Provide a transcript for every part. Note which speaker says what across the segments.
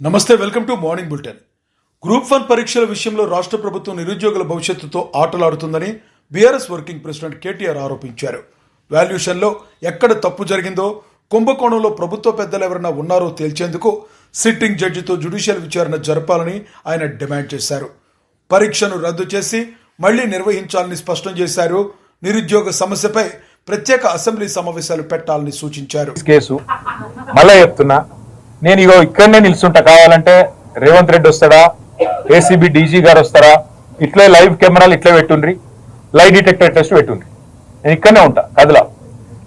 Speaker 1: నమస్తే, welcome to morning bulletin. Group 1 పరీక్షల విషయంలో రాష్ట్ర ప్రభుత్వం నిరుద్యోగుల భవిష్యత్తుతో ఆటలాడుతుందని బీఆర్ఎస్ వర్కింగ్ ప్రెసిడెంట్ కేటీఆర్ ఆరోపించారు. వాల్యుయేషన్లో ఎక్కడ తప్పు జరిగిందో, కుంభకోణంలో ప్రభుత్వ పెద్దలు ఎవరైనా ఉన్నారో తేల్చేందుకు సిట్టింగ్ జడ్జితో జ్యుడిషియల్ విచారణ జరపాలని ఆయన డిమాండ్ చేశారు. పరీక్షను రద్దు చేసి మళ్లీ నిర్వహించాలని స్పష్టం చేశారు. నిరుద్యోగ సమస్యపై ప్రత్యేక అసెంబ్లీ సమావేశాలు పెట్టాలని సూచించారు.
Speaker 2: నేను ఇక్కడనే నిల్చుంటా, కావాలంటే రేవంత్ రెడ్డి వస్తాడా, ఏసీబీ డీజీ గారు వస్తారా, ఇట్లే లైవ్ కెమెరాలు ఇట్లా పెట్టుండ్రి, లై డిటెక్టర్ టెస్ట్ పెట్టుండ్రి, నేను ఇక్కడనే ఉంటా కదలా.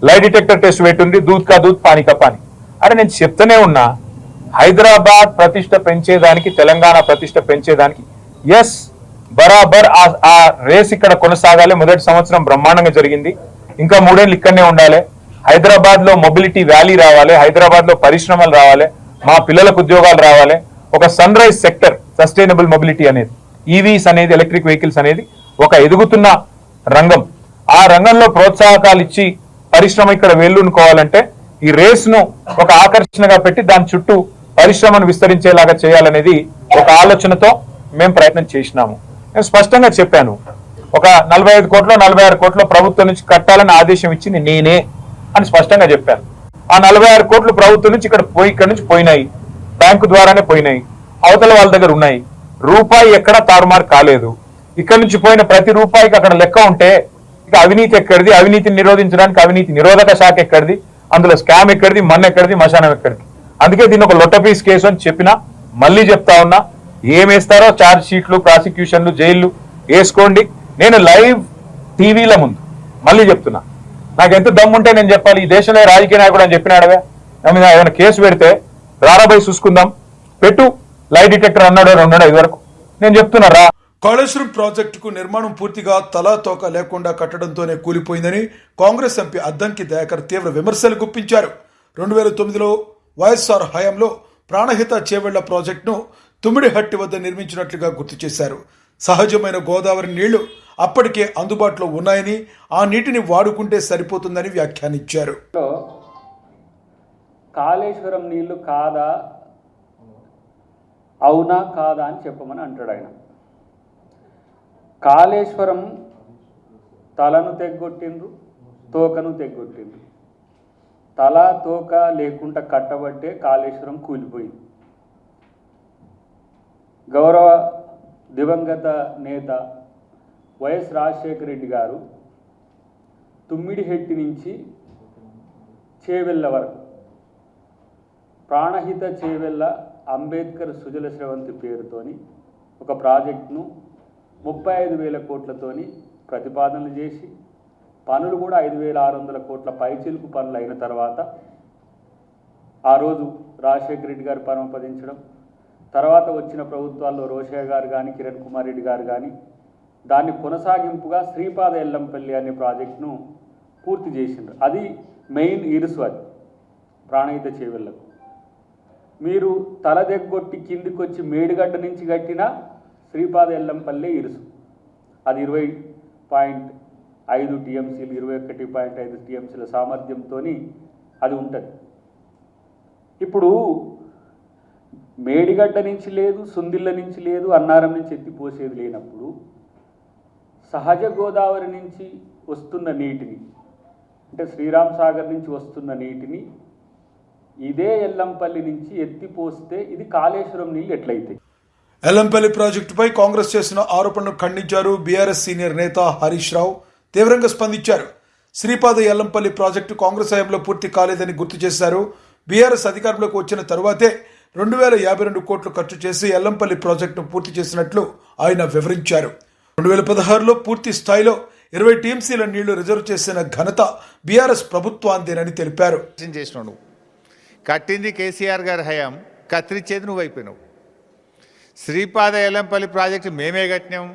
Speaker 2: లై డిటెక్టర్ టెస్ట్ పెట్టుండ్రి, దూద్ కా దూద్ పానీ కా పానీ. అరే నేను చెప్తూనే ఉన్నా, హైదరాబాద్ ప్రతిష్ట పెంచేదానికి, తెలంగాణ ప్రతిష్ట పెంచేదానికి ఎస్ బరాబర్ ఆ రేస్ ఇక్కడ కొనసాగాలి. మొదటి సంవత్సరం బ్రహ్మాండంగా జరిగింది, ఇంకా 3 ఏళ్ళు ఇక్కడనే ఉండాలి. హైదరాబాద్ లో మొబిలిటీ వ్యాలీ రావాలి, హైదరాబాద్ లో పరిశ్రమలు రావాలి, మా పిల్లలకు ఉద్యోగాలు రావాలి. ఒక sunrise sector, sustainable mobility అనేది, ఈవీస్ అనేది, ఎలక్ట్రిక్ వెహికల్స్ అనేది ఒక ఎదుగుతున్న రంగం. ఆ రంగంలో ప్రోత్సాహకాలు ఇచ్చి పరిశ్రమ ఇక్కడ వేళ్ళునుకోవాలంటే ఈ రేస్ ను ఒక ఆకర్షణగా పెట్టి దాని చుట్టూ పరిశ్రమను విస్తరించేలాగా చేయాలనేది ఒక ఆలోచనతో మేము ప్రయత్నం చేసినాము. నేను స్పష్టంగా చెప్పాను, ఒక 45 కోట్లు 46 కోట్లు ప్రభుత్వం నుంచి కట్టాలని ఆదేశం ఇచ్చింది నేనే అని స్పష్టంగా చెప్పాను. ఆ 46 కోట్లు ప్రభుత్వం నుంచి ఇక్కడ నుంచి పోయినాయి, బ్యాంకు ద్వారానే పోయినాయి, అవతల వాళ్ళ దగ్గర ఉన్నాయి. రూపాయి ఎక్కడ తారుమారు కాలేదు. ఇక్కడ నుంచి పోయిన ప్రతి రూపాయికి అక్కడ లెక్క ఉంటే ఇక అవినీతి ఎక్కడిది, అవినీతిని నిరోధించడానికి అవినీతి నిరోధక శాఖ ఎక్కడిది, అందులో స్కామ్ ఎక్కడిది, మన్ ఎక్కడిది, మశానం ఎక్కడిది. అందుకే దీన్ని ఒక లొట్టపీస్ కేసు అని చెప్పినా, మళ్ళీ చెప్తా ఉన్నా, ఏమేస్తారో ఛార్జ్ షీట్లు, ప్రాసిక్యూషన్లు, జైళ్లు వేసుకోండి. నేను లైవ్ టీవీల ముందు మళ్ళీ చెప్తున్నా, నాకు ఎంత దమ్ముంటే నేను చెప్పాలి. ఈ దేశంలో రాజకీయ నాయకుడు అని చెప్పినాడవే, నా మీద ఏమైనా కేసు పెడితే రారాబాయి చూసుకుందాం, పెట్టు లై డిటెక్టర్ అన్నాడు 2 వరకు. నేను చెప్తున్నారా,
Speaker 1: కాళేశ్వరం ప్రాజెక్టుకు నిర్మాణం పూర్తిగా తలా తోక లేకుండా కట్టడంతోనే కూలిపోయిందని కాంగ్రెస్ ఎంపీ అద్దంకి దయాకర్ తీవ్ర విమర్శలు గుప్పించారు. 2009లో వైఎస్ఆర్ హయాంలో ప్రాణహిత చేవెళ్ల ప్రాజెక్టును తుమ్మిడిహట్టి వద్ద నిర్మించినట్లుగా గుర్తు చేశారు. సహజమైన గోదావరి నీళ్లు అప్పటికే అందుబాటులో ఉన్నాయని, ఆ నీటిని వాడుకుంటే సరిపోతుందని వ్యాఖ్యానించారు.
Speaker 3: కాళేశ్వరం నీళ్లు కాదా, అవునా కాదా అని చెప్పమని అంటాడు ఆయన. కాళేశ్వరం తలను తెగ్గొట్టిండ్రు, తోకను తెగ్గొట్టిండ్రు. తల తోక లేకుండా కట్టబట్టే కాళేశ్వరం కూలిపోయింది. గౌరవ దివంగత నేత వైఎస్ రాజశేఖర రెడ్డి గారు తుమ్మిడిహెట్టి నుంచి చేవెళ్ళ వరకు ప్రాణహిత చేవెళ్ళ అంబేద్కర్ సుజల స్రవంతి పేరుతోని ఒక ప్రాజెక్టును 35,000 కోట్లతోని ప్రతిపాదనలు చేసి, పనులు కూడా 5,600 కోట్ల పైచిలుకు పనులు అయిన తర్వాత ఆ రోజు రాజశేఖర రెడ్డి గారు పరమపదించడం, తర్వాత వచ్చిన ప్రభుత్వాల్లో రోషయ్య గారు కానీ, కిరణ్ కుమార్ రెడ్డి గారు కానీ దాన్ని కొనసాగింపుగా శ్రీపాద ఎల్లంపల్లి అనే ప్రాజెక్టును పూర్తి చేసిండ్రు. అది మెయిన్ ఇరుసు, అది ప్రాణహిత చేవెళ్లకు. మీరు తల దగ్గొట్టి కిందికి వచ్చి మేడిగడ్డ నుంచి కట్టిన శ్రీపాద ఎల్లంపల్లి ఇరుసు, అది 20.5 టీఎంసీలు, 21.5 టీఎంసీల సామర్థ్యంతో అది ఉంటుంది. ఇప్పుడు మేడిగడ్డ నుంచి లేదు, సుందిళ్ళ నుంచి లేదు, అన్నారం నుంచి ఎత్తిపోసేది లేనప్పుడు సహజ గోదావరి నుంచి వస్తున్న నీటిని, అంటే శ్రీరామ్ సాగర్ నుంచి వస్తున్న నీటిని ఇదే ఎల్లంపల్లి నుంచి ఎత్తిపోస్తే ఇది కాళేశ్వరం నీళ్ళు ఎట్లయితాయి?
Speaker 1: ఎల్లంపల్లి ప్రాజెక్టుపై కాంగ్రెస్ చేసిన ఆరోపణను ఖండించారు. బీఆర్ఎస్ సీనియర్ నేత హరీష్ రావు తీవ్రంగా స్పందించారు. శ్రీపాద ఎల్లంపల్లి ప్రాజెక్టు కాంగ్రెస్ హయాంలో పూర్తి కాలేదని గుర్తు చేశారు. బీఆర్ఎస్ అధికారంలోకి వచ్చిన తరువాతే 2,052 కోట్లు ఖర్చు చేసి ఎల్లంపల్లి ప్రాజెక్టును పూర్తి చేసినట్లు ఆయన వివరించారు. 2016లో పూర్తి స్థాయిలో 20 టీఎంసీల నీళ్లు రిజర్వ్ చేసిన ఘనత బీఆర్ఎస్ ప్రభుత్వాందేనని తెలిపారు.
Speaker 4: కట్టింది కేసీఆర్ గారి హయాం, కత్తిరించేది నువ్వు అయిపోయినావు. శ్రీపాద ఎల్లంపల్లి ప్రాజెక్టు మేమే కట్టినాం,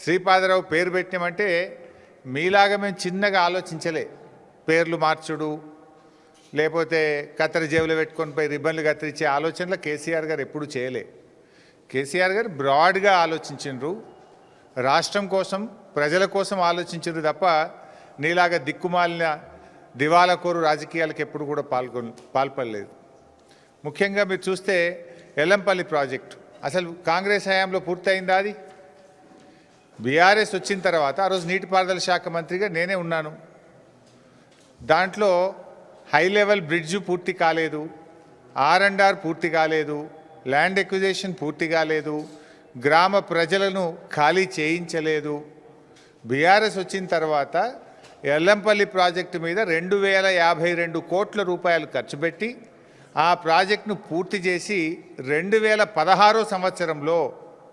Speaker 4: శ్రీపాదరావు పేరు పెట్టినామంటే మీలాగా మేము చిన్నగా ఆలోచించలే. పేర్లు మార్చుడు, లేకపోతే కత్తెర జేబులో పెట్టుకొని పోయి రిబ్బన్లు కత్తిరించే ఆలోచనలు కేసీఆర్ గారు ఎప్పుడు చేయలే. కేసీఆర్ గారు బ్రాడ్గా ఆలోచించిండ్రు, రాష్ట్రం కోసం, ప్రజల కోసం ఆలోచించిండ్రు తప్ప నీలాగా దిక్కుమాలిన దివాలా కోరు రాజకీయాలకు ఎప్పుడు కూడా పాల్పడలేదు. ముఖ్యంగా మీరు చూస్తే ఎల్లంపల్లి ప్రాజెక్టు అసలు కాంగ్రెస్ హయాంలో పూర్తయిందా? అది బీఆర్ఎస్ వచ్చిన తర్వాత ఆ రోజు నీటిపారుదల శాఖ మంత్రిగా నేనే ఉన్నాను. దాంట్లో హై లెవెల్ బ్రిడ్జ్ పూర్తి కాలేదు, R&R పూర్తి కాలేదు, ల్యాండ్ ఎక్విజేషన్ పూర్తి కాలేదు, గ్రామ ప్రజలను ఖాళీ చేయించలేదు. బీఆర్ఎస్ వచ్చిన తర్వాత ఎల్లంపల్లి ప్రాజెక్టు మీద 2052 కోట్ల రూపాయలు ఖర్చు పెట్టి ఆ ప్రాజెక్టును పూర్తి చేసి 2016 సంవత్సరంలో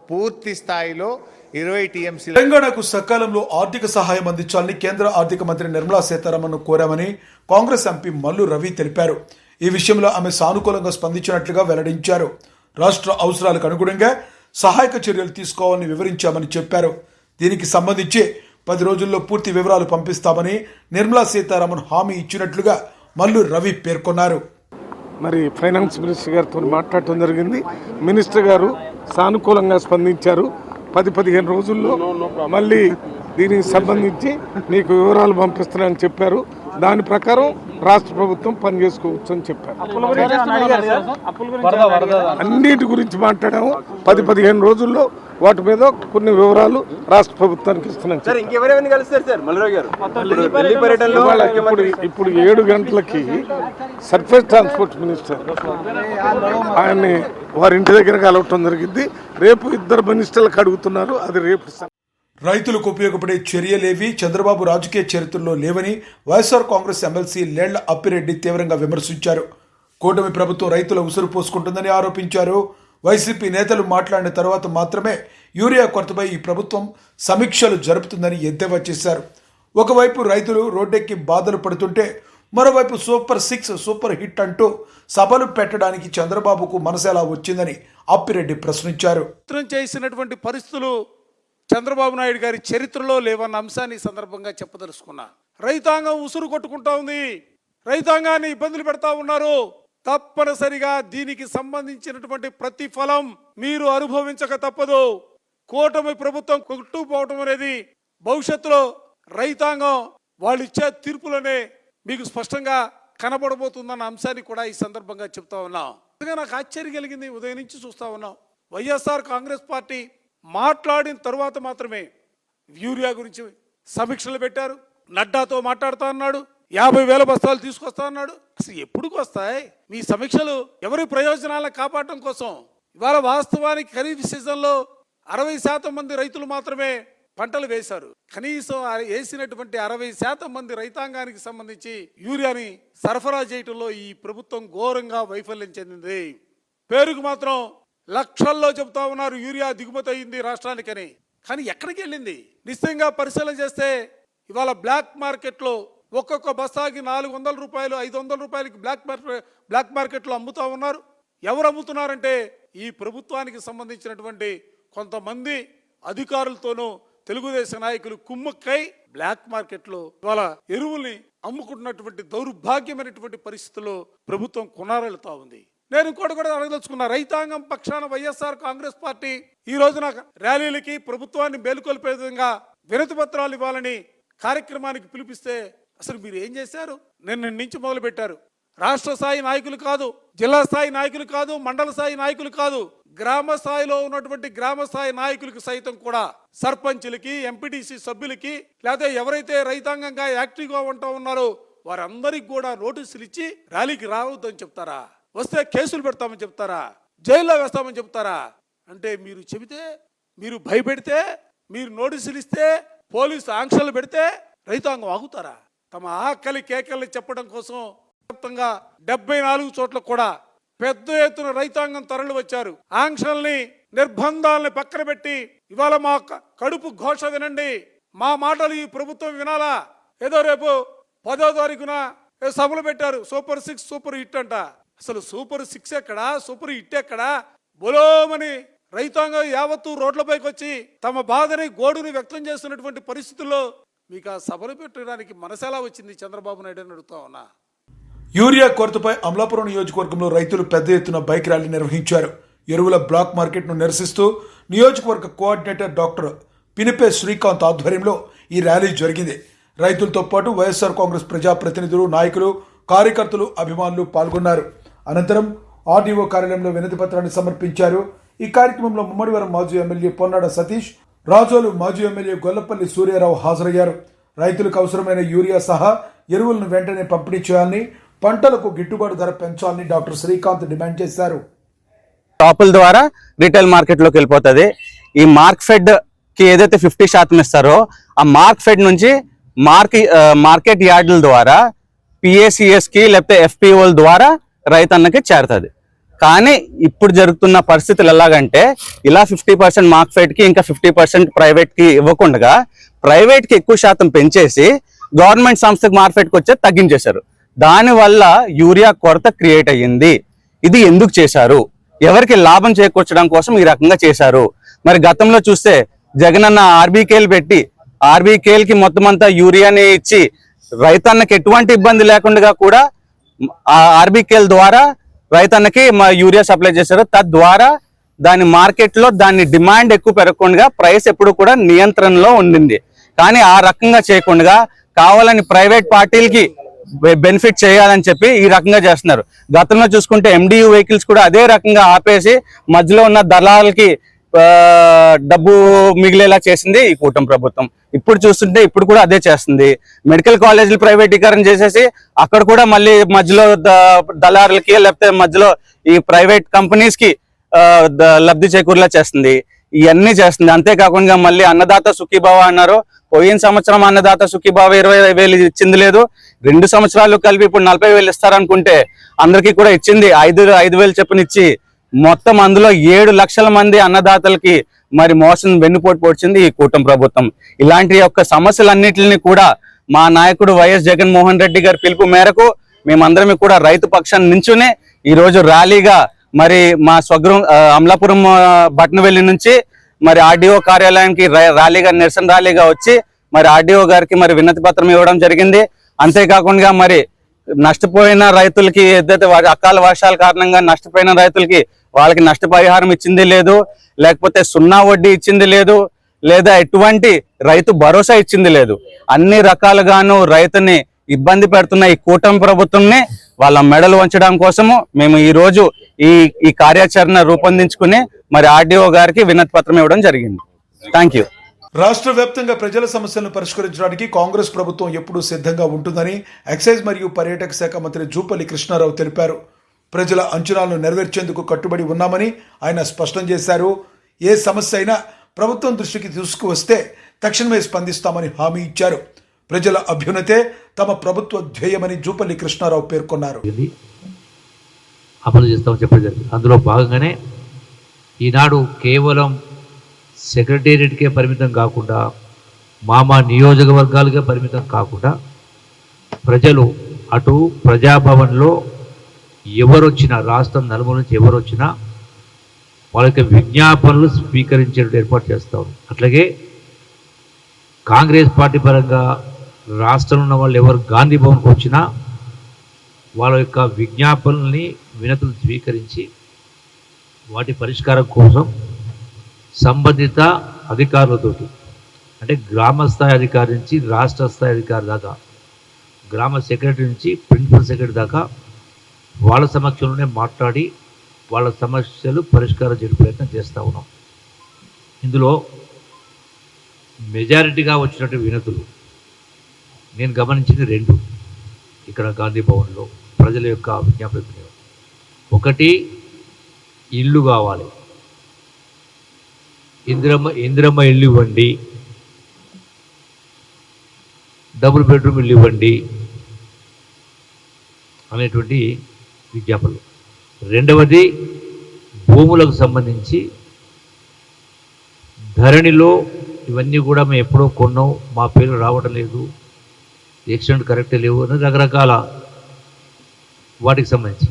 Speaker 4: పూర్తి స్థాయిలో 20 టీఎంసీ
Speaker 1: తెలంగాణకు సకాలంలో ఆర్థిక సహాయం అందించాలని కేంద్ర ఆర్థిక మంత్రి నిర్మలా సీతారామన్ కోరామని కాంగ్రెస్ ఎంపీ మల్లు రవి తెలిపారు. ఈ విషయంలో ఆమె సానుకూలంగా స్పందించినట్లుగా వెల్లడించారు. రాష్ట్ర అవసరాలకు అనుగుణంగా సహాయక చర్యలు తీసుకోవాలని వివరించామని చెప్పారు. దీనికి సంబంధించి 10 రోజుల్లో పూర్తి వివరాలు పంపిస్తామని నిర్మలా సీతారామన్ హామీ ఇచ్చినట్లుగా మల్లు రవి పేర్కొన్నారు.
Speaker 5: మరి ఫైనాన్స్ మినిస్టర్ గారితో మాట్లాడటం జరిగింది. మినిస్టర్ గారు సానుకూలంగా స్పందించారు. 10-15 రోజుల్లో మళ్ళీ దీనికి సంబంధించి మీకు వివరాలు పంపిస్తానని చెప్పారు. దాని ప్రకారం రాష్ట్ర ప్రభుత్వం పనిచేసుకోవచ్చు అని చెప్పారు. అన్నిటి గురించి మాట్లాడాము. 10-15 రోజుల్లో వాటి మీద కొన్ని వివరాలు రాష్ట్ర ప్రభుత్వానికి ఇస్తున్నాం. ఇప్పుడు 7 గంటలకి సర్ఫేస్ ట్రాన్స్పోర్ట్ మినిస్టర్ ఆయన్ని వారి ఇంటి దగ్గర కలవటం జరిగింది. రేపు 2 మినిస్టర్లకు అడుగుతున్నారు. అది రేపు.
Speaker 1: రైతులకు ఉపయోగపడే చర్యలేవి చంద్రబాబు రాజకీయ చరిత్రలో లేవని వైఎస్ఆర్ కాంగ్రెస్ ఎమ్మెల్సీ లేళ్ల అప్పిరెడ్డి తీవ్రంగా విమర్శించారు. కూటమి ప్రభుత్వం రైతుల ఉసురు పోసుకుంటుందని ఆరోపించారు. వైసీపీ నేతలు మాట్లాడిన తర్వాత మాత్రమే యూరియా కొరతపై ఈ ప్రభుత్వం సమీక్షలు జరుపుతుందని ఎద్దేవా చేశారు. ఒకవైపు రైతులు రోడ్డెక్కి బాధలు పడుతుంటే మరోవైపు సూపర్ 6 సూపర్ హిట్ అంటూ సభలు పెట్టడానికి చంద్రబాబుకు మనసు ఎలా వచ్చిందని అప్పిరెడ్డి ప్రశ్నించారు.
Speaker 6: చేసినటువంటి పరిస్థితులు చంద్రబాబు నాయుడు గారి చరిత్రలో లేవన్న అంశాన్ని ఈ సందర్భంగా చెప్పదలుచుకున్నా. రైతాంగం ఉసురు కొట్టుకుంటా ఉంది, రైతాంగాన్ని ఇబ్బందులు పెడతా ఉన్నారు. తప్పనిసరిగా దీనికి సంబంధించినటువంటి ప్రతిఫలం మీరు అనుభవించక తప్పదు. కూటమి ప్రభుత్వం కొట్టుకుపోవటం అనేది భవిష్యత్తులో రైతాంగం వాళ్ళు ఇచ్చే తీర్పులనే మీకు స్పష్టంగా కనబడబోతుందన్న అంశాన్ని కూడా ఈ సందర్భంగా చెప్తా ఉన్నాం. నాకు ఆశ్చర్యం కలిగింది. ఉదయం నుంచి చూస్తా ఉన్నాం. వైఎస్ఆర్ కాంగ్రెస్ పార్టీ మాట్లాడిన తరువాత మాత్రమే యూరియా గురించి సమీక్షలు పెట్టారు. నడ్డాతో మాట్లాడుతా అన్నాడు. 50,000 బస్తాలు తీసుకొస్తా అన్నాడు. అసలు ఎప్పుడు వస్తాయి మీ సమీక్షలు? ఎవరి ప్రయోజనాలను కాపాడటం కోసం? ఇవాళ వాస్తవానికి ఖరీఫ్ సీజన్లో 60% మంది రైతులు మాత్రమే పంటలు వేశారు. కనీసం వేసినటువంటి 60% మంది రైతాంగానికి సంబంధించి యూరియాని సరఫరా చేయటంలో ఈ ప్రభుత్వం ఘోరంగా వైఫల్యం చెందింది. పేరుకు మాత్రం లక్షల్లో చెబుతా ఉన్నారు యూరియా దిగుమతి అయింది రాష్ట్రానికని. కానీ ఎక్కడికి వెళ్ళింది? నిశ్చయంగా పరిశీలన చేస్తే ఇవాళ బ్లాక్ మార్కెట్లో ఒక్కొక్క బస్తాకి 400 రూపాయలు 500 రూపాయలకి బ్లాక్ మార్కెట్లో అమ్ముతా ఉన్నారు. ఎవరు అమ్ముతున్నారంటే ఈ ప్రభుత్వానికి సంబంధించినటువంటి కొంతమంది అధికారులతోనూ తెలుగుదేశం నాయకులు కుమ్మక్కై బ్లాక్ మార్కెట్లో ఇవాళ ఎరువుల్ని అమ్ముకుంటున్నటువంటి దౌర్భాగ్యమైనటువంటి పరిస్థితుల్లో ప్రభుత్వం కొనారెళ్తా ఉంది. నేను ఇంకోటి కూడా అడగదలుచుకున్నా. రైతాంగం పక్షాన వైఎస్ఆర్ కాంగ్రెస్ పార్టీ ఈ రోజున ర్యాలీలకి ప్రభుత్వాన్ని మేలుకొల్పే విధంగా వినతి పత్రాలు ఇవ్వాలని కార్యక్రమానికి పిలిపిస్తే అసలు మీరు ఏం చేశారు? నిన్న నుంచి మొదలు పెట్టారు. రాష్ట్ర స్థాయి నాయకులు కాదు, జిల్లా స్థాయి నాయకులు కాదు, మండల స్థాయి నాయకులు కాదు, గ్రామ స్థాయిలో ఉన్నటువంటి గ్రామ స్థాయి నాయకులకు సైతం కూడా సర్పంచులకి, ఎంపీటీసీ సభ్యులకి, లేకపోతే ఎవరైతే రైతాంగంగా యాక్టివ్గా ఉంటా ఉన్నారో వారందరికి కూడా నోటీసులు ఇచ్చి ర్యాలీకి రావద్దని చెప్తారా? వస్తే కేసులు పెడతామని చెప్తారా? జైల్లో వేస్తామని చెప్తారా? అంటే మీరు చెబితే, మీరు భయపెడితే, మీరు నోటీసులు ఇస్తే, పోలీసు ఆంక్షలు పెడితే రైతాంగం ఆగుతారా? తమ ఆకలి కేకల్ని చెప్పడం కోసం వ్యాప్తంగా 74 చోట్ల కూడా పెద్ద ఎత్తున రైతాంగం తరలి వచ్చారు. ఆంక్షల్ని, నిర్బంధాలని పక్కన పెట్టి ఇవాళ మా కడుపు ఘోష వినండి, మా మాటలు ఈ ప్రభుత్వం వినాలా? ఏదో రేపు 10వ తారీఖున సభలు పెట్టారు. సూపర్ 6 సూపర్ హిట్ అంట. అసలు సూపర్ 6 ఎక్కడా? సూపర్ హిట్ ఎక్కడా? బొలోమని రైతాంగం యావత్తు రోడ్లపైకి వచ్చి తమ బాధని, గోడుని వ్యక్తం చేస్తున్నటువంటి పరిస్థితుల్లో మీకు ఆ సభలు పెట్టడానికి మనసెలా వచ్చింది చంద్రబాబు నాయుడు అని అడుగుతా ఉన్నా.
Speaker 1: యూరియా కొరతపై అమలాపురం నియోజకవర్గంలో రైతులు పెద్ద ఎత్తున బైక్ ర్యాలీ నిర్వహించారు. ఎరువుల బ్లాక్ మార్కెట్ను నిరసిస్తూ నియోజకవర్గ కోఆర్డినేటర్ డాక్టర్ పినిపే శ్రీకాంత్ ఆధ్వర్యంలో ఈ ర్యాలీ జరిగింది. రైతులతో పాటు వైఎస్ఆర్ కాంగ్రెస్ ప్రజాప్రతినిధులు, నాయకులు, కార్యకర్తలు, అభిమానులు పాల్గొన్నారు. అనంతరం ఆర్డీఓ కార్యాలయంలో వినతి పత్రాన్ని సమర్పించారు. ఈ కార్యక్రమంలో ముమ్మడివరం మాజీ ఎమ్మెల్యే పొన్నాడ సతీష్, రాజోలు మాజీ ఎమ్మెల్యే గొల్లపల్లి సూర్యారావు హాజరయ్యారు. రైతులకు అవసరమైన యూరియా సహా ఎరువులను వెంటనే పంపిణీ చేయాలని, పంటలకు గిట్టుబాటు ధర పెంచాలని డాక్టర్ శ్రీకాంత్ డిమాండ్ చేశారు.
Speaker 7: షాపుల ద్వారా రీటైల్ మార్కెట్లోకి వెళ్ళిపోతుంది. ఈ మార్క్ఫెడ్ కి ఏదైతే 50% ఇస్తారో ఆ మార్క్ఫెడ్ నుంచి మార్కెట్ యార్డుల ద్వారా పిఏసిఎస్ కి లేకపోతే ఎఫ్పిఓల ద్వారా రైతన్నకి చేరుతుంది. కానీ ఇప్పుడు జరుగుతున్న పరిస్థితులు ఎలాగంటే ఇలా 50% మార్క్ఫెడ్ కి ఇంకా 50% ప్రైవేట్ కి ఇవ్వకుండా ప్రైవేట్ కి ఎక్కువ శాతం పెంచేసి గవర్నమెంట్ సంస్థకు మార్కెట్కి వచ్చే తగ్గించేశారు. దానివల్ల యూరియా కొరత క్రియేట్ అయ్యింది. ఇది ఎందుకు చేశారు? ఎవరికి లాభం చేకూర్చడం కోసం ఈ రకంగా చేశారు. మరి గతంలో చూస్తే జగనన్న ఆర్బీకేలు పెట్టి ఆర్బీకేలకి మొత్తం అంతా యూరియాని ఇచ్చి రైతన్నకి ఎటువంటి ఇబ్బంది లేకుండా కూడా ఆ ఆర్బీకేల ద్వారా రైతన్నకి యూరియా సప్లై చేశారు. తద్వారా దాని మార్కెట్లో దాని డిమాండ్ ఎక్కువ పెరగకుండా ప్రైస్ ఎప్పుడు కూడా నియంత్రణలో ఉండింది. కానీ ఆ రకంగా చేయకుండా కావాలని ప్రైవేట్ పార్టీలకి బెనిఫిట్ చేయాలని చెప్పి ఈ రకంగా చేస్తున్నారు. గతంలో చూసుకుంటే ఎండియూ వెహికల్స్ కూడా అదే రకంగా ఆపేసి మధ్యలో ఉన్న దళాలకి డబ్బు మిగిలేలా చేసింది ఈ కూటమి ప్రభుత్వం. ఇప్పుడు చూస్తుంటే ఇప్పుడు కూడా అదే చేస్తుంది. మెడికల్ కాలేజీలు ప్రైవేటీకరణ చేసేసి అక్కడ కూడా మళ్ళీ మధ్యలో దళారులకి లేకపోతే మధ్యలో ఈ ప్రైవేట్ కంపెనీస్ కి లబ్ధి చేకూరేలా చేస్తుంది. ఇవన్నీ చేస్తుంది. అంతేకాకుండా మళ్ళీ అన్నదాత సుఖీభావ అన్నారు. పోయిన సంవత్సరం అన్నదాత సుఖీభావ 20,000 ఇచ్చింది లేదు. 2 సంవత్సరాలు కలిపి ఇప్పుడు 40,000 ఇస్తారనుకుంటే అందరికీ కూడా ఇచ్చింది 5,000 చొప్పున ఇచ్చి మొత్తం అందులో 7 లక్షల మంది అన్నదాతలకి మరి మోసం వెన్నుపోటు పొడిచింది ఈ కూటమి ప్రభుత్వం. ఇలాంటి యొక్క సమస్యలన్నింటినీ కూడా మా నాయకుడు వైఎస్ జగన్మోహన్ రెడ్డి గారి పిలుపు మేరకు మేమందరం కూడా రైతు పక్షాన్ని నించునే ఈ రోజు ర్యాలీగా మరి మా స్వగృహం అమలాపురం బట్నవెల్లి నుంచి మరి ఆర్డీఓ కార్యాలయానికి ర్యాలీగా నిరసన ర్యాలీగా వచ్చి మరి ఆర్డీఓ గారికి మరి వినతి పత్రం ఇవ్వడం జరిగింది. అంతేకాకుండా మరి నష్టపోయిన రైతులకి ఏదైతే అకాల వర్షాల కారణంగా నష్టపోయిన రైతులకి వాళ్ళకి నష్టపరిహారం ఇచ్చింది లేదు, లేకపోతే 0 వడ్డీ ఇచ్చింది లేదు, లేదా ఎటువంటి రైతు భరోసా ఇచ్చింది లేదు. అన్ని రకాలుగాను రైతుని ఇబ్బంది పెడుతున్న ఈ కూటమి ప్రభుత్వంని వాళ్ళ మెడలు వంచడం కోసము మేము ఈ రోజు ఈ కార్యాచరణ రూపొందించుకుని మరి ఆర్డీఓ గారికి వినతి పత్రం ఇవ్వడం జరిగింది. Thank you.
Speaker 1: రాష్ట్ర వ్యాప్తంగా ప్రజల సమస్యలను పరిష్కరించడానికి కాంగ్రెస్ ప్రభుత్వం ఎప్పుడూ సిద్ధంగా ఉంటుందని ఎక్సైజ్ మరియు పర్యాటక శాఖ మంత్రి జూపల్లి కృష్ణారావు తెలిపారు. ప్రజల అంచనాలను నెరవేర్చేందుకు కట్టుబడి ఉన్నామని ఆయన స్పష్టం చేశారు. ఏ సమస్య అయినా ప్రభుత్వం దృష్టికి తీసుకువస్తే తక్షణమే స్పందిస్తామని హామీ ఇచ్చారు. ప్రజల అభ్యున్నతే తమ ప్రభుత్వ ధ్యేయమని జూపల్లి కృష్ణారావు పేర్కొన్నారు.
Speaker 8: అమలు చేస్తామని చెప్పడం జరిగింది. అందులో భాగంగానే ఈనాడు కేవలం సెక్రటేరియట్కే పరిమితం కాకుండా మా నియోజకవర్గాలుగా పరిమితం కాకుండా ప్రజలు అటు ప్రజాభవన్లో ఎవరొచ్చినా రాష్ట్రం నలుమూల నుంచి ఎవరొచ్చినా వాళ్ళకి విజ్ఞాపనలు స్వీకరించేటట్టు ఏర్పాటు చేస్తాం. అట్లాగే కాంగ్రెస్ పార్టీ పరంగా రాష్ట్రంలో ఉన్న వాళ్ళు ఎవరు గాంధీ భవన్కి వచ్చినా వాళ్ళ యొక్క విజ్ఞాపనల్ని వినతులు స్వీకరించి వాటి పరిష్కారం కోసం సంబంధిత అధికారులతోటి అంటే గ్రామ స్థాయి అధికారి నుంచి రాష్ట్ర స్థాయి అధికారి దాకా గ్రామ సెక్రటరీ నుంచి ప్రిన్సిపల్ సెక్రటరీ దాకా వాళ్ళ సమక్షంలోనే మాట్లాడి వాళ్ళ సమస్యలు పరిష్కారం చేయడం ప్రయత్నం చేస్తూ ఉన్నాం. ఇందులో మెజారిటీగా వచ్చినట్టు వినతులు నేను గమనించింది 2 ఇక్కడ గాంధీ భవన్లో ప్రజల యొక్క విజ్ఞాపన. ఒకటి, ఇల్లు కావాలి, ఇందిరమ్మ ఇల్లు ఇవ్వండి, డబుల్ బెడ్రూమ్ ఇల్లు ఇవ్వండి అనేటువంటి విజ్ఞాపనలు. రెండవది, భూములకు సంబంధించి ధరణిలో ఇవన్నీ కూడా మేము ఎప్పుడో కొన్నాం, మా పేరు రావడం లేదు, ఎక్స్టెంట్ కరెక్టే లేవు అని రకరకాల వాటికి సంబంధించి.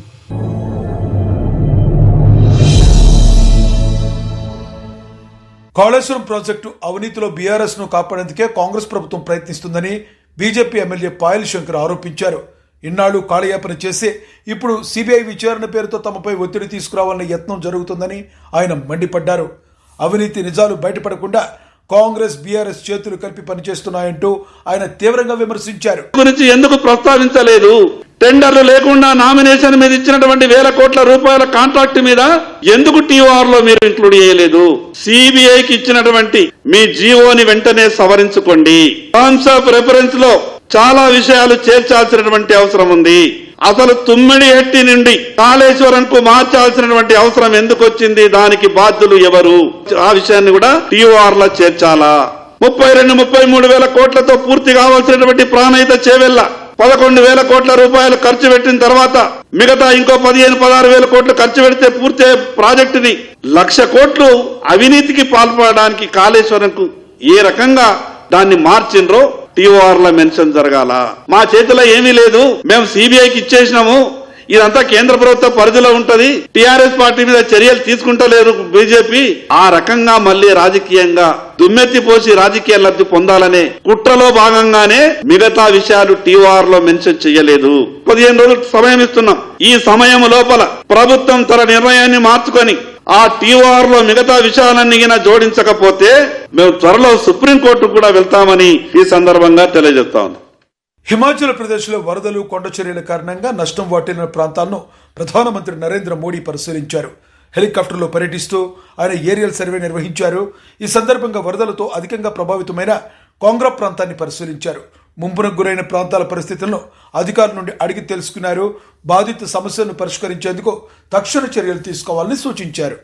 Speaker 1: కాళేశ్వరం ప్రాజెక్టు అవినీతిలో బీఆర్ఎస్ ను కాపాడేందుకే కాంగ్రెస్ ప్రభుత్వం ప్రయత్నిస్తుందని బీజేపీ ఎమ్మెల్యే పాయల్ శంకర్ ఆరోపించారు. ఇన్నాళ్లు కాలయాపన చేసి ఇప్పుడు సిబిఐ విచారణ పేరుతో తమపై ఒత్తిడి తీసుకురావాలనే యత్నం జరుగుతుందని ఆయన మండిపడ్డారు. అవినీతి నిజాలు బయటపడకుండా కాంగ్రెస్ బీఆర్ఎస్ చేతులు కలిపి పనిచేస్తున్నాయంటూ ఆయన తీవ్రంగా విమర్శించారు.
Speaker 9: గురించి ఎందుకు ప్రస్తావించలేదు? టెండర్లు లేకుండా నామినేషన్ మీద ఇచ్చినటువంటి వేల కోట్ల రూపాయల కాంట్రాక్ట్ మీద ఎందుకు టీఆర్ లో మీరు ఇంక్లూడ్ చేయలేదు? సిబిఐకి ఇచ్చినటువంటి మీ జీవోని వెంటనే సవరించుకోండి. టర్మ్స్ ఆఫ్ రెఫరెన్స్ లో చాలా విషయాలు చేర్చాల్సినటువంటి అవసరం ఉంది. అసలు తుమ్మిడిహట్టి నుండి కాళేశ్వరంకు మార్చాల్సినటువంటి అవసరం ఎందుకు వచ్చింది? దానికి బాధ్యులు ఎవరు? ఆ విషయాన్ని కూడా టీఆర్ లో చేర్చాలా? 32-33 వేల కోట్లతో పూర్తి కావాల్సినటువంటి ప్రాణహిత చేవెళ్ల 11,000 కోట్ల రూపాయలు ఖర్చు పెట్టిన తర్వాత మిగతా ఇంకో 15-16 వేల కోట్లు ఖర్చు పెడితే పూర్తి ప్రాజెక్టుని 1,00,000 కోట్లు అవినీతికి పాల్పడడానికి కాళేశ్వరంకు ఏ రకంగా దాన్ని మార్చిండ్రో టీఆర్ లో మెన్షన్ జరగాల. మా చేతిలో ఏమీ లేదు, మేము సిబిఐకి ఇచ్చేసినాము, ఇదంతా కేంద్ర ప్రభుత్వ పరిధిలో ఉంటది, టీఆర్ఎస్ పార్టీ మీద చర్యలు తీసుకుంటలేరు బీజేపీ. ఆ రకంగా మళ్ళీ రాజకీయంగా దుమ్మెత్తిపోసి రాజకీయ లబ్ధి పొందాలనే కుట్రలో భాగంగానే మిగతా విషయాలు టీఆర్ లో మెన్షన్ చేయలేదు. 15 రోజులు సమయం ఇస్తున్నాం. ఈ సమయం లోపల ప్రభుత్వం తన నిర్ణయాన్ని మార్చుకొని ఆ టీఆర్ లో మిగతా విషయాలన్నీ జోడించకపోతే మేము త్వరలో సుప్రీంకోర్టు కూడా వెళ్తామని ఈ సందర్భంగా తెలియజేస్తా ఉన్నాం.
Speaker 1: హిమాచల్ ప్రదేశ్లో వరదలు, కొండ చర్యల కారణంగా నష్టం వాటిల్లిన ప్రాంతాలను ప్రధానమంత్రి నరేంద్ర మోడీ పరిశీలించారు. హెలికాప్టర్లో పర్యటిస్తూ ఆయన ఏరియల్ సర్వే నిర్వహించారు. ఈ సందర్భంగా వరదలతో అధికంగా ప్రభావితమైన కాంగ్రా ప్రాంతాన్ని పరిశీలించారు. ముంపునకు గురైన ప్రాంతాల పరిస్థితులను అధికారుల నుండి అడిగి తెలుసుకున్నారు. బాధిత సమస్యలను పరిష్కరించేందుకు తక్షణ చర్యలు తీసుకోవాలని సూచించారు.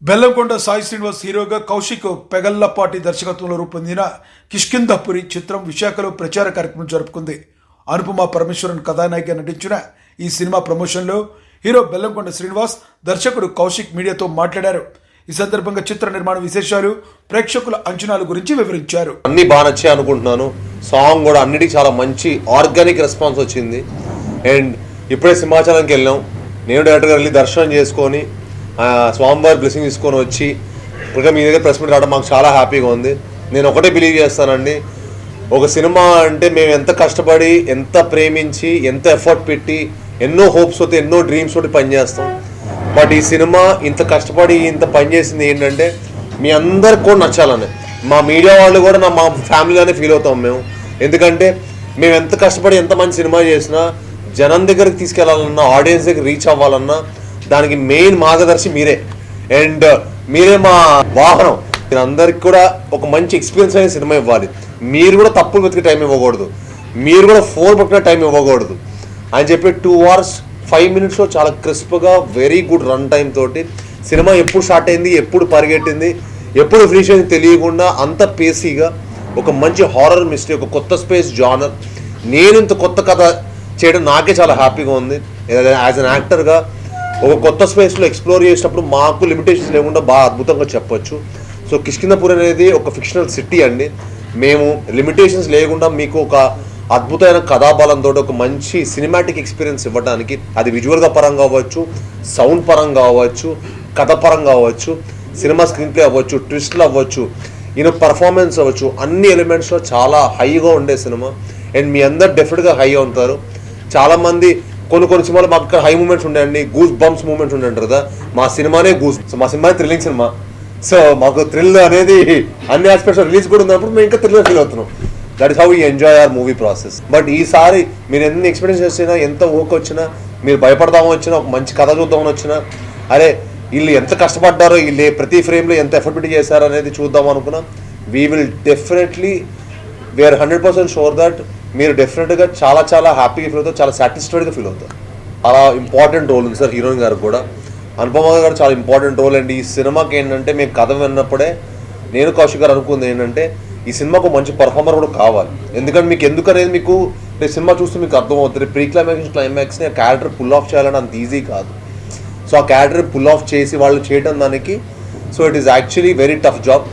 Speaker 1: బెల్లంకొండ సాయి శ్రీనివాస్ హీరోగా, కౌశిక్ పెగల్లపాటి దర్శకత్వంలో రూపొందిన కిష్కింధపురి చిత్రం విశాఖలో ప్రచార కార్యక్రమం జరుపుకుంది. అనుపమ పరమేశ్వరన్ కథానాయికగా నటించిన ఈ సినిమా ప్రమోషన్లో హీరో బెల్లంకొండ శ్రీనివాస్, దర్శకుడు కౌశిక్ మీడియాతో మాట్లాడారు. ఈ సందర్భంగా చిత్ర నిర్మాణ విశేషాలు, ప్రేక్షకుల అంచనాల గురించి వివరించారు.
Speaker 10: అన్ని బాగా నచ్చాయి అనుకుంటున్నాను. సాంగ్ కూడా అన్నిటికీ చాలా మంచి ఆర్గానిక్ రెస్పాన్స్ వచ్చింది. అండ్ ఇప్పుడే సింహాచలంకి వెళ్ళాం. నేను డైరెక్ట్గా వెళ్ళి దర్శనం చేసుకొని స్వామివారి బ్లెస్సింగ్ తీసుకొని వచ్చి ఇంకా మీ దగ్గర ప్రెస్ మీట్ రావడం మాకు చాలా హ్యాపీగా ఉంది. నేను ఒకటే బిలీవ్ చేస్తానండి, ఒక సినిమా అంటే మేము ఎంత కష్టపడి, ఎంత ప్రేమించి, ఎంత ఎఫర్ట్ పెట్టి, ఎన్నో హోప్స్ తోటి, ఎన్నో డ్రీమ్స్ తోటి పనిచేస్తాం. బట్ ఈ సినిమా ఇంత కష్టపడి ఇంత పనిచేసింది ఏంటంటే మీ అందరికి కూడా నచ్చాలని. మా మీడియా వాళ్ళు కూడా మా ఫ్యామిలీగానే ఫీల్ అవుతాం మేము. ఎందుకంటే మేము ఎంత కష్టపడి ఎంత మంచి సినిమా చేసినా జనం దగ్గరికి తీసుకెళ్లాలన్నా, ఆడియన్స్ దగ్గర రీచ్ అవ్వాలన్నా దానికి మెయిన్ మార్గదర్శి మీరే. అండ్ మీరే మా వాహనం. అందరికి కూడా ఒక మంచి ఎక్స్పీరియన్స్ అనే సినిమా ఇవ్వాలి. మీరు కూడా తప్పులు వెతికే టైం ఇవ్వకూడదు, మీరు కూడా ఫోన్ పట్టుకునే టైం ఇవ్వకూడదు అని చెప్పి 2 hours 5 minutes చాలా క్రిస్ప్గా వెరీ గుడ్ రన్ టైం తోటి సినిమా ఎప్పుడు స్టార్ట్ అయింది, ఎప్పుడు పరిగెట్టింది, ఎప్పుడు ఫినిష్ అయింది తెలియకుండా అంత పేసీగా ఒక మంచి హారర్ మిస్టరీ, ఒక కొత్త స్పేస్ జానర్. నేను ఇంత కొత్త కథ చేయడం నాకే చాలా హ్యాపీగా ఉంది. యాజ్ అన్ యాక్టర్గా ఒక కొత్త స్పేస్లో ఎక్స్ప్లోర్ చేసినప్పుడు మాకు లిమిటేషన్స్ లేకుండా బాగా అద్భుతంగా చెప్పొచ్చు. సో కిష్కింధపురి అనేది ఒక ఫిక్షనల్ సిటీ అండి. మేము లిమిటేషన్స్ లేకుండా మీకు ఒక అద్భుతమైన కథాబలంతో ఒక మంచి సినిమాటిక్ ఎక్స్పీరియన్స్ ఇవ్వడానికి, అది విజువల్గా పరంగా అవ్వచ్చు, సౌండ్ పరంగా అవ్వచ్చు, కథ పరంగా అవ్వచ్చు, సినిమా స్క్రీన్ ప్లే అవ్వచ్చు, ట్విస్ట్లు అవ్వచ్చు, పర్ఫార్మెన్స్ అవ్వచ్చు, అన్ని ఎలిమెంట్స్లో చాలా హైగా ఉండే సినిమా. అండ్ మీ అందరు డెఫినెట్గా హై అవుతారు. చాలామంది కొన్ని సినిమాలు మాకు ఇక్కడ హై మూమెంట్స్ ఉంటాయండి, గూస్ బంప్స్ మూమెంట్స్ ఉంటాయంటారు కదా, మా సినిమానే మా సినిమా థ్రిల్లింగ్ సినిమా. సో మాకు థ్రిల్ అనేది అన్ని ఆస్పెక్ట్స్ రిలీజ్ కూడా ఉన్నప్పుడు మేము ఇంకా థ్రిల్ ఫీల్ అవుతున్నాం. That is how we enjoy hour movie process. But ఈసారి మీరు ఎన్ని ఎక్స్పీరియన్స్ చేసినా, ఎంత ఊక వచ్చినా, మీరు భయపడదామని వచ్చినా, ఒక మంచి కథ చూద్దామని వచ్చినా, అరే వీళ్ళు ఎంత కష్టపడ్డారో, వీళ్ళు ప్రతి ఫ్రేమ్లో ఎంత ఎఫర్ట్ పెట్టి చేశారో అనేది చూద్దాం అనుకున్నా. We will definitely we are 100% sure that మీరు డెఫినెట్గా చాలా చాలా హ్యాపీగా ఫీల్ అవుతారు, చాలా సాటిస్ఫైడ్గా ఫీల్ అవుతారు. చాలా ఇంపార్టెంట్ రోల్ ఉంది సార్ హీరోయిన్ గారికి కూడా. అనుపమ గారు చాలా ఇంపార్టెంట్ రోల్. అండ్ ఈ సినిమాకి ఏంటంటే మేము కథ విన్నప్పుడే నేను కౌశిక్ గారు అనుకుంది ఏంటంటే ఈ సినిమాకు మంచి పర్ఫార్మర్ కూడా కావాలి. ఎందుకంటే మీకు ఎందుకనేది మీకు సినిమా చూస్తే మీకు అర్థమవుతుంది. ప్రీ క్లైమాక్స్ని ఆ క్యారెక్టర్ పుల్ ఆఫ్ చేయాలని అంత ఈజీ కాదు. సో ఆ క్యారెక్టర్ పుల్ ఆఫ్ చేసి వాళ్ళు చేయటం దానికి, so it is actually very tough job.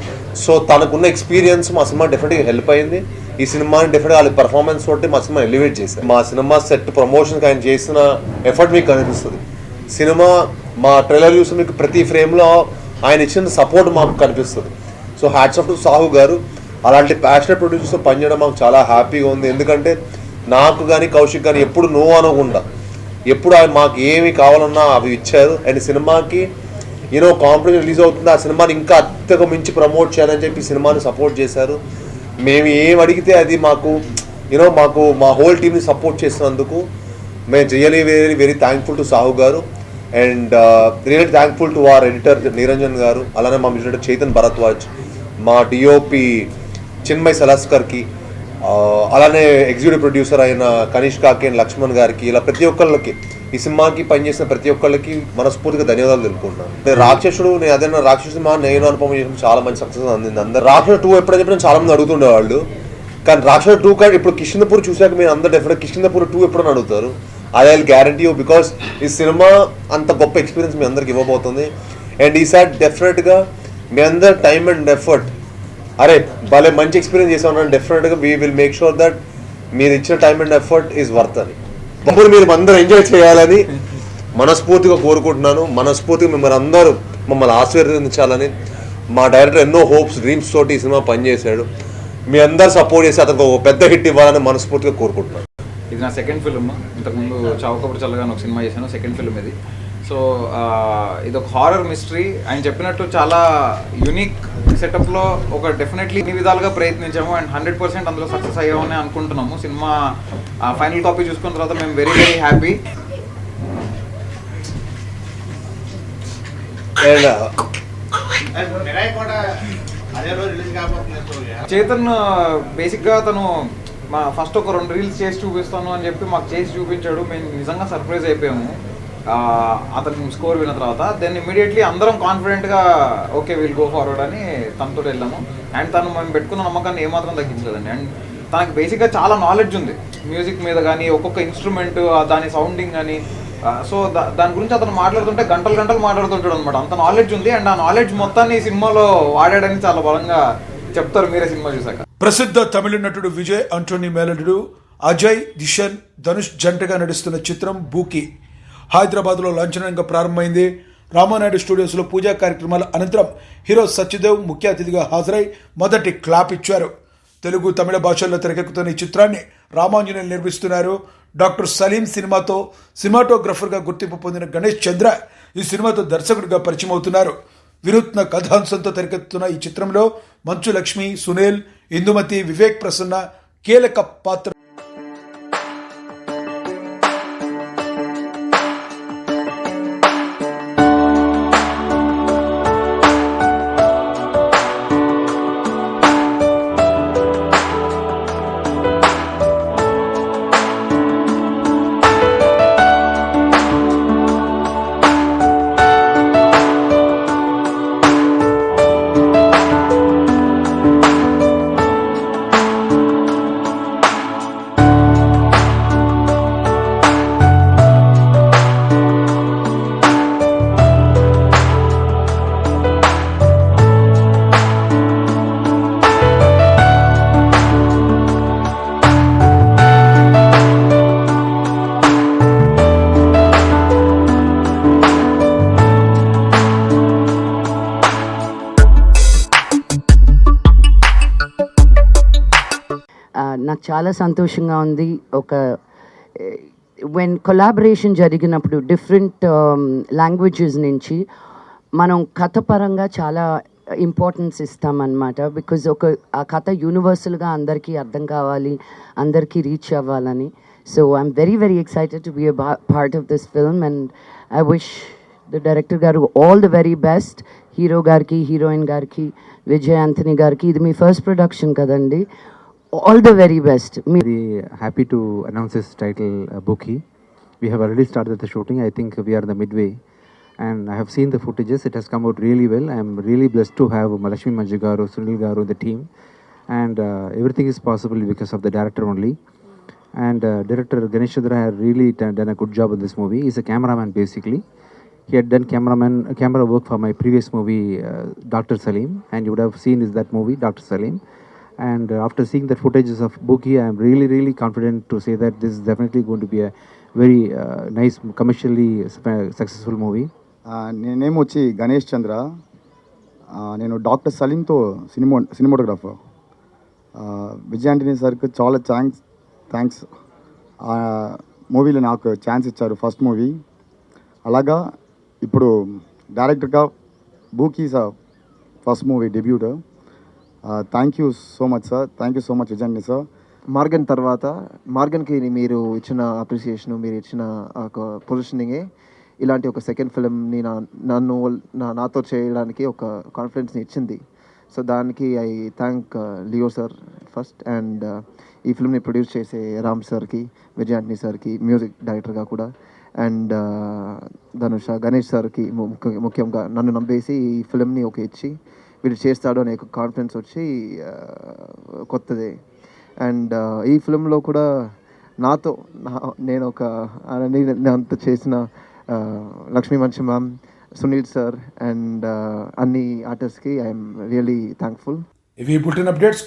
Speaker 10: So తనకున్న ఎక్స్పీరియన్స్ మా సినిమా డెఫినెట్గా హెల్ప్ అయింది. ఈ సినిమాని డెఫినెట్గా వాళ్ళ పర్ఫార్మెన్స్ తోటి మా సినిమా ఎలివేట్ చేశారు. మా సినిమా సెట్ ప్రమోషన్కి ఆయన చేసిన ఎఫర్ట్ మీకు కనిపిస్తుంది. సినిమా మా ట్రైలర్ చూసి మీకు ప్రతి ఫ్రేమ్లో ఆయన ఇచ్చిన సపోర్ట్ మాకు కనిపిస్తుంది. So hats off to Sahu గారు. అలాంటి ప్యాషనెట్ ప్రొడ్యూసర్తో పనిచేయడం మాకు చాలా హ్యాపీగా ఉంది. ఎందుకంటే నాకు కానీ కౌశిక్ కానీ ఎప్పుడు నో అనకుండా ఎప్పుడు ఆయన మాకు ఏమి కావాలన్నా అవి ఇచ్చారు. అండ్ సినిమాకి కాంపిటీషన్ రిలీజ్ అవుతుంది, ఆ సినిమాని ఇంకా అత్యగా మించి ప్రమోట్ చేయాలని చెప్పి సినిమాని సపోర్ట్ చేశారు. మేము ఏం అడిగితే అది మాకు మాకు మా హోల్ టీమ్ని సపోర్ట్ చేసినందుకు మేము really very very thankful to Sahu garu. And really thankful to our editor Niranjan garu, అలానే మా మ్యూజిక్ డైరెక్టర్ చైతన్ భరద్వాజ్, మా డిఓపి చిన్మయ్ సలాస్కర్కి, అలానే ఎగ్జిక్యూటివ్ ప్రొడ్యూసర్ అయిన కనిష్ కాకి అండ్ లక్ష్మణ్ గారికి, ఇలా ప్రతి ఒక్కళ్ళకి ఈ సినిమాకి పనిచేసిన ప్రతి ఒక్కళ్ళకి మనస్ఫూర్తిగా ధన్యవాదాలు తెలుపుకుంటున్నాను. రాక్షసుడు రాక్షసుడు సినిమా నేను అనుపమ చేసిన చాలా మంచి సక్సెస్ అందింది. అందరు రాక్షసుడు 2 ఎప్పుడైతే చెప్పిన చాలా మంది అడుగుతుండేవాళ్ళు. కానీ రాక్షసుడు 2 కానీ ఇప్పుడు కిష్కింధపూర్ చూశాక మీరు అందరూ డెఫినెట్ కిష్కింధపూర్ 2 ఎప్పుడని అడుగుతారు. I will guarantee you, because ఈ సినిమా అంత గొప్ప ఎక్స్పీరియన్స్ మీ అందరికి ఇవ్వబోతుంది. అండ్ ఈసారి డెఫినెట్గా మీ అందరు టైమ్ అండ్ ఎఫర్ట్, అరే భలే మంచి ఎక్స్పీరియన్స్ చేసామని డెఫినెట్గా we will make sure that మీరు ఇచ్చిన time and effort is worth అని. అప్పుడు మీరు అందరూ ఎంజాయ్ చేయాలని మనస్ఫూర్తిగా కోరుకుంటున్నాను. మనస్ఫూర్తిగా మిమ్మల్ని అందరూ మమ్మల్ని ఆశీర్వదించాలని. మా డైరెక్టర్ ఎన్నో హోప్స్ డ్రీమ్స్ తోటి ఈ సినిమా పనిచేశాడు. మీ అందరు సపోర్ట్ చేసి అతనికి ఒక పెద్ద హిట్ ఇవ్వాలని మనస్ఫూర్తిగా కోరుకుంటున్నాను.
Speaker 11: ఇది నా సెకండ్ ఫిల్మ్. ఇంతకుముందు చావుకబురు చల్లగానే ఒక సినిమా చేశాను, సెకండ్ ఫిల్మ్ ఇది. సో ఇది ఒక హారర్ మిస్టరీ. ఆయన చెప్పినట్టు చాలా యూనిక్ సెటప్లో ఒక డెఫినెట్లీ ఇన్ని విధాలుగా ప్రయత్నించాము అండ్ 100% అందులో సక్సెస్ అయ్యామని అనుకుంటున్నాము. సినిమా ఫైనల్ కాపీ చూసుకున్న తర్వాత మేము వెరీ వెరీ హ్యాపీ. చేతన్ బేసిక్గా తను ఫస్ట్ ఒక 2 రీల్స్ చేసి చూపిస్తాను అని చెప్పి మాకు చేసి చూపించాడు. మేము నిజంగా సర్ప్రైజ్ అయిపోయాము అతని స్కోర్ విన్న తర్వాత. దెన్ ఇమీడియట్లీ అందరం కాన్ఫిడెంట్గా ఓకే విల్ గో ఫార్వర్డ్ అని తనతో వెళ్ళాము. అండ్ తను మేము పెట్టుకున్న నమ్మకాన్ని ఏమాత్రం తగ్గించలేదండి. అండ్ తనకి బేసిక్గా చాలా నాలెడ్జ్ ఉంది మ్యూజిక్ మీద కానీ, ఒక్కొక్క ఇన్స్ట్రుమెంట్ దాని సౌండింగ్ కానీ. సో దాని గురించి అతను మాట్లాడుతుంటే గంటలు మాట్లాడుతుంటాడు అనమాట. అంత నాలెడ్జ్ ఉంది. అండ్ ఆ నాలెడ్జ్ మొత్తాన్ని సినిమాలో వాడాడని చాలా బలంగా చెప్తారు మీరే సినిమా చూసాక.
Speaker 1: ప్రసిద్ధ తమిళ నటుడు విజయ్ ఆంటోనీ మేనలుడు అజయ్ దిషన్ ధనుష్ జంటగా నడుస్తున్న చిత్రం బూకీ హైదరాబాద్లో లాంఛనంగా ప్రారంభమైంది. రామానాయుడు స్టూడియోస్లో పూజా కార్యక్రమాల అనంతరం హీరో సత్యదేవ్ ముఖ్య అతిథిగా హాజరై మొదటి క్లాప్ ఇచ్చారు. తెలుగు తమిళ భాషల్లో తెరకెక్కుతున్న ఈ చిత్రాన్ని రామాంజనేయులు నిర్మిస్తున్నారు. డాక్టర్ సలీం సినిమాతో సినిమాటోగ్రఫర్గా గుర్తింపు పొందిన గణేష్ చంద్ర ఈ సినిమాతో దర్శకుడిగా పరిచయం అవుతున్నారు. వినూత్న కథాంశంతో తెరకెక్కుతున్న ఈ చిత్రంలో మంచు లక్ష్మి, సునీల్, ఇందుమతి, వివేక్ ప్రసన్న కీలక పాత్ర.
Speaker 12: నాకు చాలా సంతోషంగా ఉంది. ఒక వెన్ కొలాబరేషన్ జరిగినప్పుడు డిఫరెంట్ లాంగ్వేజెస్ నుంచి మనం కథ పరంగా చాలా ఇంపార్టెన్స్ ఇస్తామన్నమాట. బికాజ్ ఆ కథ యూనివర్సల్గా అందరికీ అర్థం కావాలి, అందరికీ రీచ్ అవ్వాలని. So I'm very very excited to be a part of this film and I wish the director garu all the very best. Hero గారికి, హీరోయిన్ గారికి, విజయ్ ఆంథనీ గారికి, ఇది మీ ఫస్ట్ ప్రొడక్షన్ కదండి, all the very best.
Speaker 13: Very happy to announce this title, Bookie. We have already started the shooting. I think we are in the midway, and I have seen the footages. It has come out really well. I am really blessed to have Malakshmi Manju garu, Sunil garu, the team, and everything is possible because of the director only. And director Ganesh Chandra has really done a good job in this movie. He's a cameraman basically. He had done camera work for my previous movie, Dr. Salim, and you would have seen is that movie, Dr. Salim. And after seeing the footages of Bookie, I am really, really confident to say that this is definitely going to be a very nice, commercially successful movie.
Speaker 14: నేనేమో వచ్చి గణేష్ చంద్ర. నేను doctor సలీంతో cinematographer. Vijay Antony సార్కి చాలా thanks. మూవీలో నాకు chance ఇచ్చారు, first movie. అలాగా ఇప్పుడు డైరెక్టర్గా బూకీ sir first movie debut. Thank you so much sir, thank you so much Vijay Antony sir.
Speaker 11: Maargan తర్వాత మార్గన్కి మీరు ఇచ్చిన అప్రిసియేషన్, మీరు ఇచ్చిన ఒక పొజిషనింగే ఇలాంటి ఒక సెకండ్ ఫిల్మ్ని నాతో చేయడానికి ఒక కాన్ఫిడెన్స్ని ఇచ్చింది. సో దానికి I thank Leo sir first, and ఈ ఫిల్మ్ని ప్రొడ్యూస్ చేసే రామ్ సార్కి, విజయ్ ఆంటనీ సార్కి, మ్యూజిక్ డైరెక్టర్గా కూడా, అండ్ ధనుష, గణేష్ సార్కి ముఖ్యంగా నన్ను నమ్మేసి ఈ ఫిల్మ్ని ఒక ఇచ్చి వీడు చేస్తాడు అనే ఒక కాన్ఫిడెన్స్ వచ్చి కొత్తదే. అండ్ ఈ ఫిల్మ్లో కూడా నేను అంత చేసిన లక్ష్మీ మంచి మ్యామ్, సునీల్ సార్, అండ్ అన్ని ఆర్టిస్ట్కి ఐఎమ్ రియలీ థ్యాంక్ఫుల్.
Speaker 1: ఇవి బులెటిన్ అప్డేట్స్.